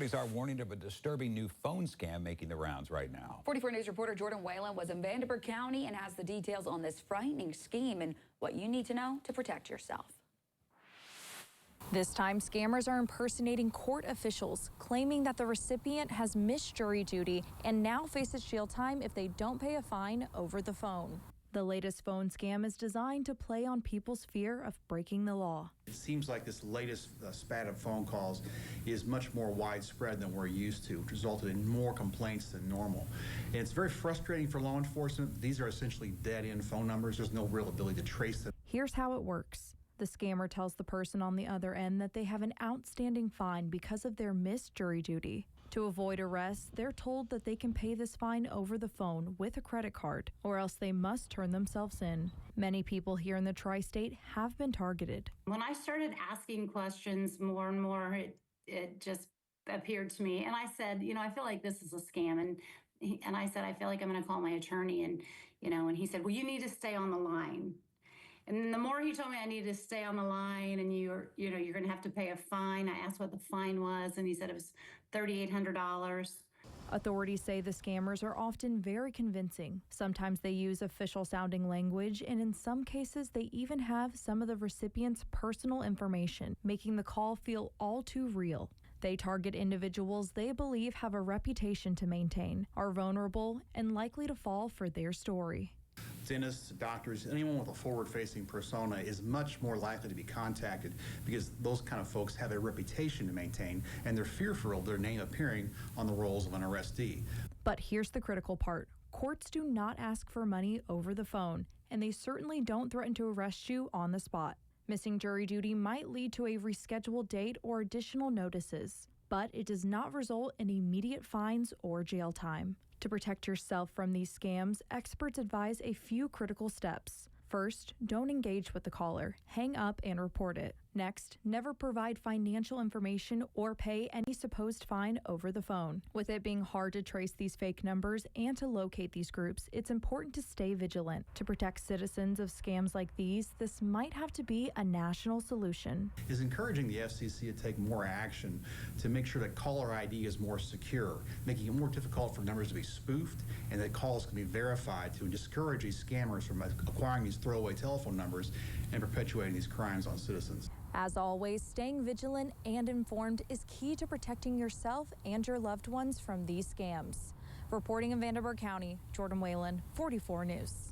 These are warning of a disturbing new phone scam making the rounds right now. 44 News reporter Jordan Whalen was in Vanderburgh County and has the details on this frightening scheme and what you need to know to protect yourself. This time, scammers are impersonating court officials, claiming that the recipient has missed jury duty and now faces jail time if they don't pay a fine over the phone. The latest phone scam is designed to play on people's fear of breaking the law. It seems like this latest spat of phone calls is much more widespread than we're used to, which resulted in more complaints than normal. And it's very frustrating for law enforcement. These are essentially dead-end phone numbers. There's no real ability to trace them. Here's how it works. The scammer tells the person on the other end that they have an outstanding fine because of their missed jury duty. To avoid arrest, they're told that they can pay this fine over the phone with a credit card, or else they must turn themselves in. Many people here in the tri-state have been targeted. When I started asking questions more and more, it just appeared to me. And I said, I feel like this is a scam. And I said, I feel like I'm going to call my attorney. And he said, well, you need to stay on the line. And the more he told me I needed to stay on the line and you're going to have to pay a fine. I asked what the fine was, and he said it was $3,800. Authorities say the scammers are often very convincing. Sometimes they use official sounding language, and in some cases they even have some of the recipient's personal information, making the call feel all too real. They target individuals they believe have a reputation to maintain, are vulnerable, and likely to fall for their story. Dentists, doctors, anyone with a forward-facing persona is much more likely to be contacted because those kind of folks have a reputation to maintain and they're fearful of their name appearing on the rolls of an arrestee. But here's the critical part. Courts do not ask for money over the phone, and they certainly don't threaten to arrest you on the spot. Missing jury duty might lead to a rescheduled date or additional notices, but it does not result in immediate fines or jail time. To protect yourself from these scams, experts advise a few critical steps. First, don't engage with the caller. Hang up and report it. Next, never provide financial information or pay any supposed fine over the phone. With it being hard to trace these fake numbers and to locate these groups, it's important to stay vigilant. To protect citizens of scams like these, this might have to be a national solution. Is encouraging the FCC to take more action to make sure that caller ID is more secure, making it more difficult for numbers to be spoofed and that calls can be verified to discourage these scammers from acquiring these throwaway telephone numbers and perpetuating these crimes on citizens. As always, staying vigilant and informed is key to protecting yourself and your loved ones from these scams. Reporting in Vanderburgh County, Jordan Whalen, 44 News.